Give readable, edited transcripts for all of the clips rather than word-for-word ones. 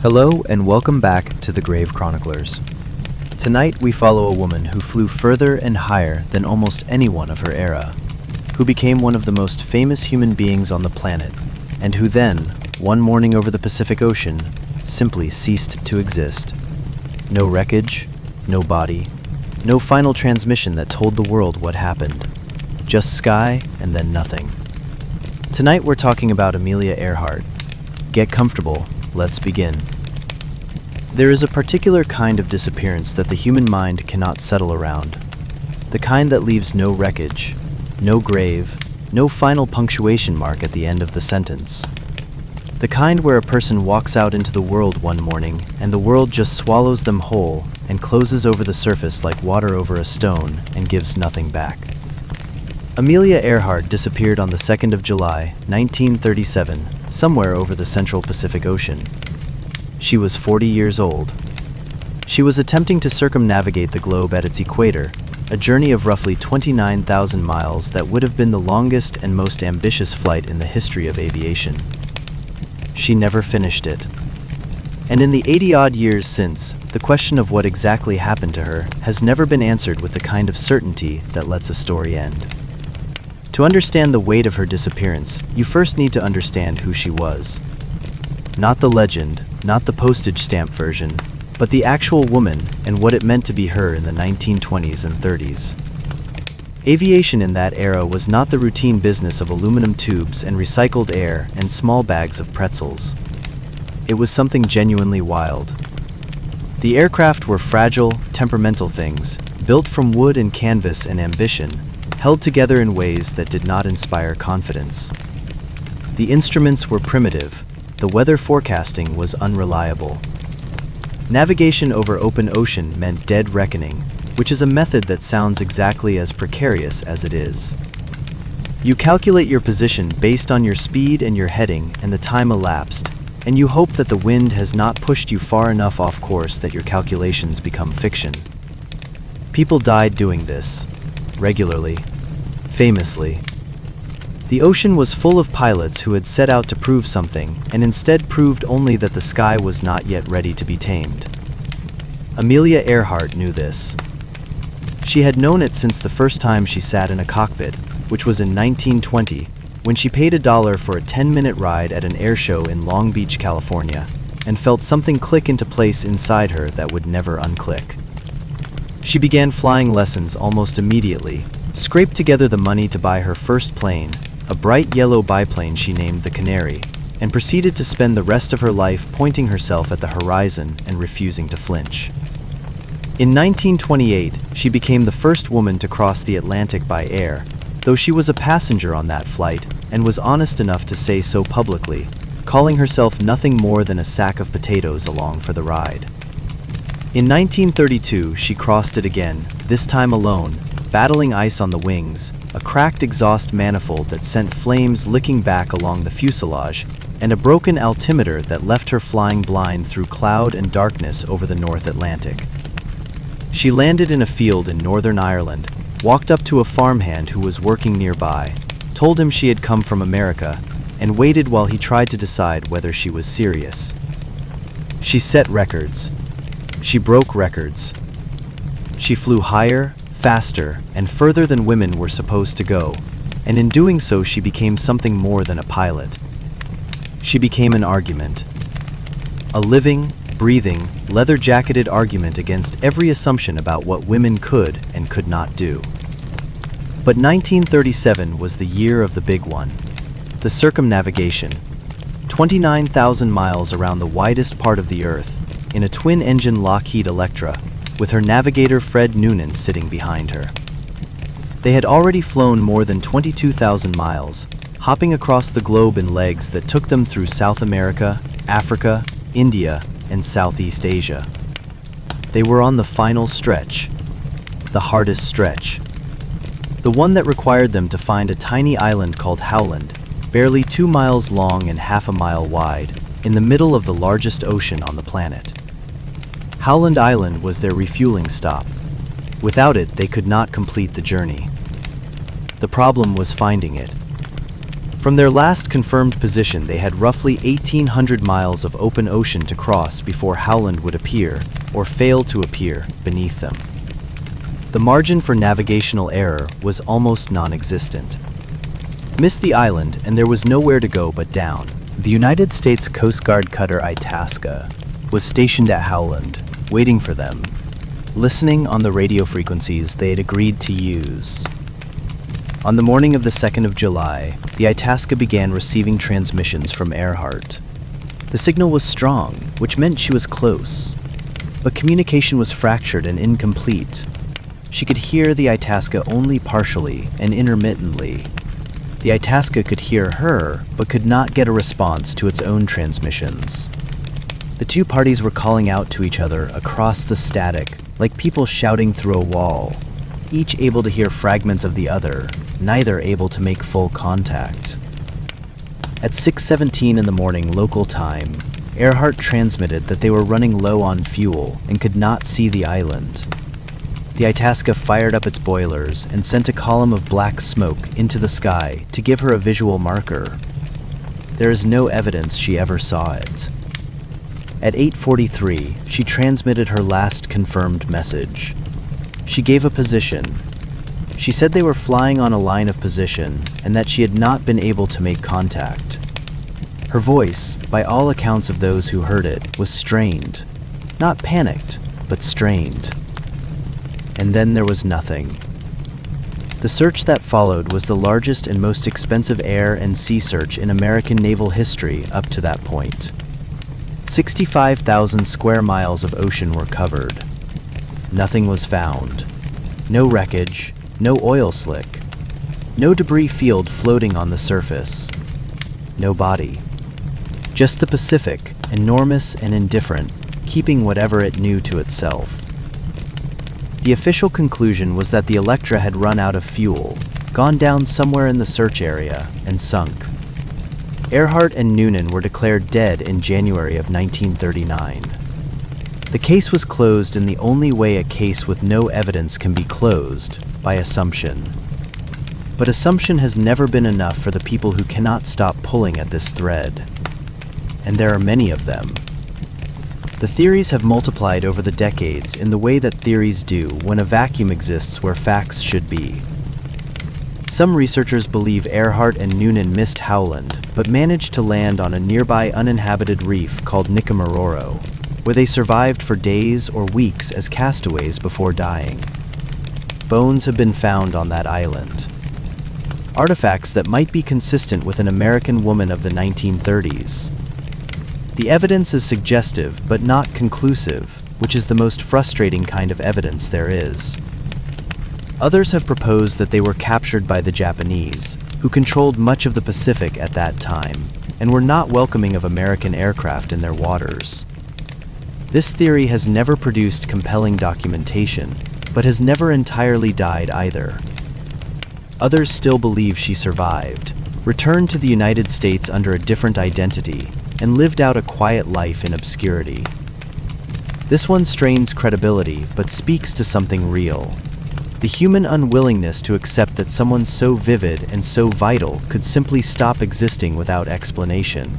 Hello and welcome back to the Grave Chroniclers. Tonight we follow a woman who flew further and higher than almost anyone of her era, who became one of the most famous human beings on the planet, and who then, one morning over the Pacific Ocean, simply ceased to exist. No wreckage, no body, no final transmission that told the world what happened. Just sky and then nothing. Tonight we're talking about Amelia Earhart. Get comfortable, let's begin. There is a particular kind of disappearance that the human mind cannot settle around. The kind that leaves no wreckage, no grave, no final punctuation mark at the end of the sentence. The kind where a person walks out into the world one morning and the world just swallows them whole and closes over the surface like water over a stone and gives nothing back. Amelia Earhart disappeared on the 2nd of July, 1937, somewhere over the central Pacific Ocean. She was 40 years old. She was attempting to circumnavigate the globe at its equator, a journey of roughly 29,000 miles that would have been the longest and most ambitious flight in the history of aviation. She never finished it. And in the 80-odd years since, the question of what exactly happened to her has never been answered with the kind of certainty that lets a story end. To understand the weight of her disappearance, you first need to understand who she was. Not the legend, not the postage stamp version, but the actual woman and what it meant to be her in the 1920s and 30s. Aviation in that era was not the routine business of aluminum tubes and recycled air and small bags of pretzels. It was something genuinely wild. The aircraft were fragile, temperamental things, built from wood and canvas and ambition, held together in ways that did not inspire confidence. The instruments were primitive. The weather forecasting was unreliable. Navigation over open ocean meant dead reckoning, which is a method that sounds exactly as precarious as it is. You calculate your position based on your speed and your heading and the time elapsed, and you hope that the wind has not pushed you far enough off course that your calculations become fiction. People died doing this, regularly, famously. The ocean was full of pilots who had set out to prove something and instead proved only that the sky was not yet ready to be tamed. Amelia Earhart knew this. She had known it since the first time she sat in a cockpit, which was in 1920, when she paid $1 for a 10-minute ride at an air show in Long Beach, California, and felt something click into place inside her that would never unclick. She began flying lessons almost immediately, scraped together the money to buy her first plane, a bright yellow biplane she named the Canary, and proceeded to spend the rest of her life pointing herself at the horizon and refusing to flinch. In 1928, she became the first woman to cross the Atlantic by air, though she was a passenger on that flight and was honest enough to say so publicly, calling herself nothing more than a sack of potatoes along for the ride. In 1932, she crossed it again, this time alone, battling ice on the wings, a cracked exhaust manifold that sent flames licking back along the fuselage, and a broken altimeter that left her flying blind through cloud and darkness over the North Atlantic. She landed in a field in Northern Ireland, walked up to a farmhand who was working nearby, told him she had come from America, and waited while he tried to decide whether she was serious. She set records. She broke records. She flew higher, faster, and further than women were supposed to go, and in doing so she became something more than a pilot. She became an argument. A living, breathing, leather-jacketed argument against every assumption about what women could and could not do. But 1937 was the year of the big one. The circumnavigation. 29,000 miles around the widest part of the Earth, in a twin-engine Lockheed Electra, with her navigator Fred Noonan sitting behind her. They had already flown more than 22,000 miles, hopping across the globe in legs that took them through South America, Africa, India, and Southeast Asia. They were on the final stretch, the hardest stretch, the one that required them to find a tiny island called Howland, barely 2 miles long and half a mile wide, in the middle of the largest ocean on the planet. Howland Island was their refueling stop. Without it, they could not complete the journey. The problem was finding it. From their last confirmed position, they had roughly 1,800 miles of open ocean to cross before Howland would appear, or fail to appear, beneath them. The margin for navigational error was almost non-existent. Missed the island, and there was nowhere to go but down. The United States Coast Guard cutter Itasca was stationed at Howland, waiting for them, listening on the radio frequencies they had agreed to use. On the morning of the 2nd of July, the Itasca began receiving transmissions from Earhart. The signal was strong, which meant she was close, but communication was fractured and incomplete. She could hear the Itasca only partially and intermittently. The Itasca could hear her, but could not get a response to its own transmissions. The two parties were calling out to each other across the static, like people shouting through a wall, each able to hear fragments of the other, neither able to make full contact. At 6:17 in the morning local time, Earhart transmitted that they were running low on fuel and could not see the island. The Itasca fired up its boilers and sent a column of black smoke into the sky to give her a visual marker. There is no evidence she ever saw it. At 8:43, she transmitted her last confirmed message. She gave a position. She said they were flying on a line of position and that she had not been able to make contact. Her voice, by all accounts of those who heard it, was strained. Not panicked, but strained. And then there was nothing. The search that followed was the largest and most expensive air and sea search in American naval history up to that point. 65,000 square miles of ocean were covered. Nothing was found. No wreckage, no oil slick, no debris field floating on the surface, no body. Just the Pacific, enormous and indifferent, keeping whatever it knew to itself. The official conclusion was that the Electra had run out of fuel, gone down somewhere in the search area, and sunk. Earhart and Noonan were declared dead in January of 1939. The case was closed in the only way a case with no evidence can be closed, by assumption. But assumption has never been enough for the people who cannot stop pulling at this thread. And there are many of them. The theories have multiplied over the decades in the way that theories do when a vacuum exists where facts should be. Some researchers believe Earhart and Noonan missed Howland, but managed to land on a nearby uninhabited reef called Nikumaroro, where they survived for days or weeks as castaways before dying. Bones have been found on that island. Artifacts that might be consistent with an American woman of the 1930s. The evidence is suggestive but not conclusive, which is the most frustrating kind of evidence there is. Others have proposed that they were captured by the Japanese, who controlled much of the Pacific at that time, and were not welcoming of American aircraft in their waters. This theory has never produced compelling documentation, but has never entirely died either. Others still believe she survived, returned to the United States under a different identity, and lived out a quiet life in obscurity. This one strains credibility, but speaks to something real. The human unwillingness to accept that someone so vivid and so vital could simply stop existing without explanation.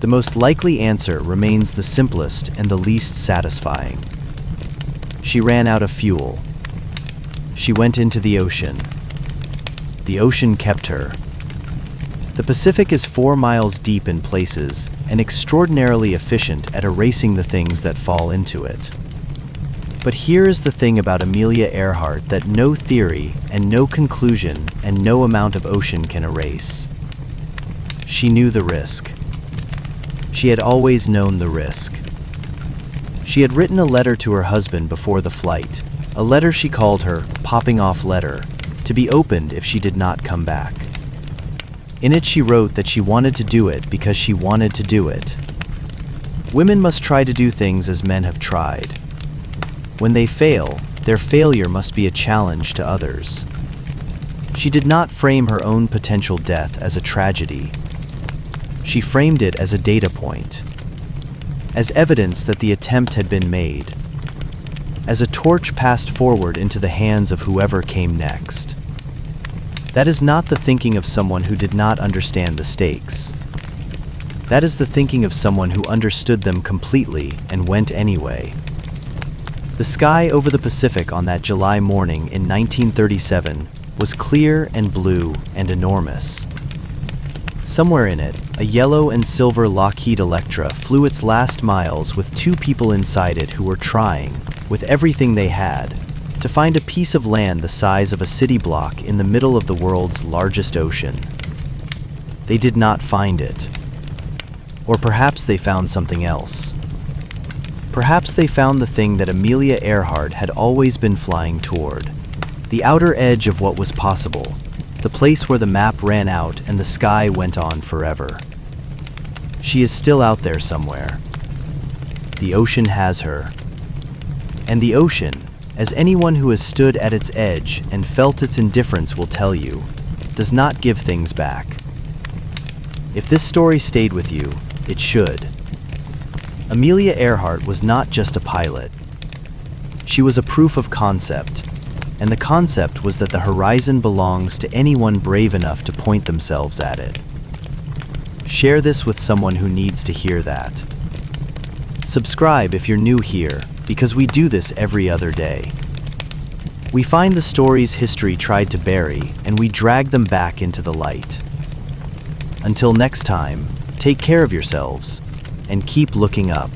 The most likely answer remains the simplest and the least satisfying. She ran out of fuel. She went into the ocean. The ocean kept her. The Pacific is 4 miles deep in places and extraordinarily efficient at erasing the things that fall into it. But here is the thing about Amelia Earhart that no theory and no conclusion and no amount of ocean can erase. She knew the risk. She had always known the risk. She had written a letter to her husband before the flight, a letter she called her popping off letter, to be opened if she did not come back. In it she wrote that she wanted to do it because she wanted to do it. Women must try to do things as men have tried. When they fail, their failure must be a challenge to others. She did not frame her own potential death as a tragedy. She framed it as a data point, as evidence that the attempt had been made, as a torch passed forward into the hands of whoever came next. That is not the thinking of someone who did not understand the stakes. That is the thinking of someone who understood them completely and went anyway. The sky over the Pacific on that July morning in 1937 was clear and blue and enormous. Somewhere in it, a yellow and silver Lockheed Electra flew its last miles with two people inside it who were trying, with everything they had, to find a piece of land the size of a city block in the middle of the world's largest ocean. They did not find it. Or perhaps they found something else. Perhaps they found the thing that Amelia Earhart had always been flying toward, the outer edge of what was possible, the place where the map ran out and the sky went on forever. She is still out there somewhere. The ocean has her. And the ocean, as anyone who has stood at its edge and felt its indifference will tell you, does not give things back. If this story stayed with you, it should. Amelia Earhart was not just a pilot. She was a proof of concept, and the concept was that the horizon belongs to anyone brave enough to point themselves at it. Share this with someone who needs to hear that. Subscribe if you're new here, because we do this every other day. We find the stories history tried to bury, and we drag them back into the light. Until next time, take care of yourselves, and keep looking up.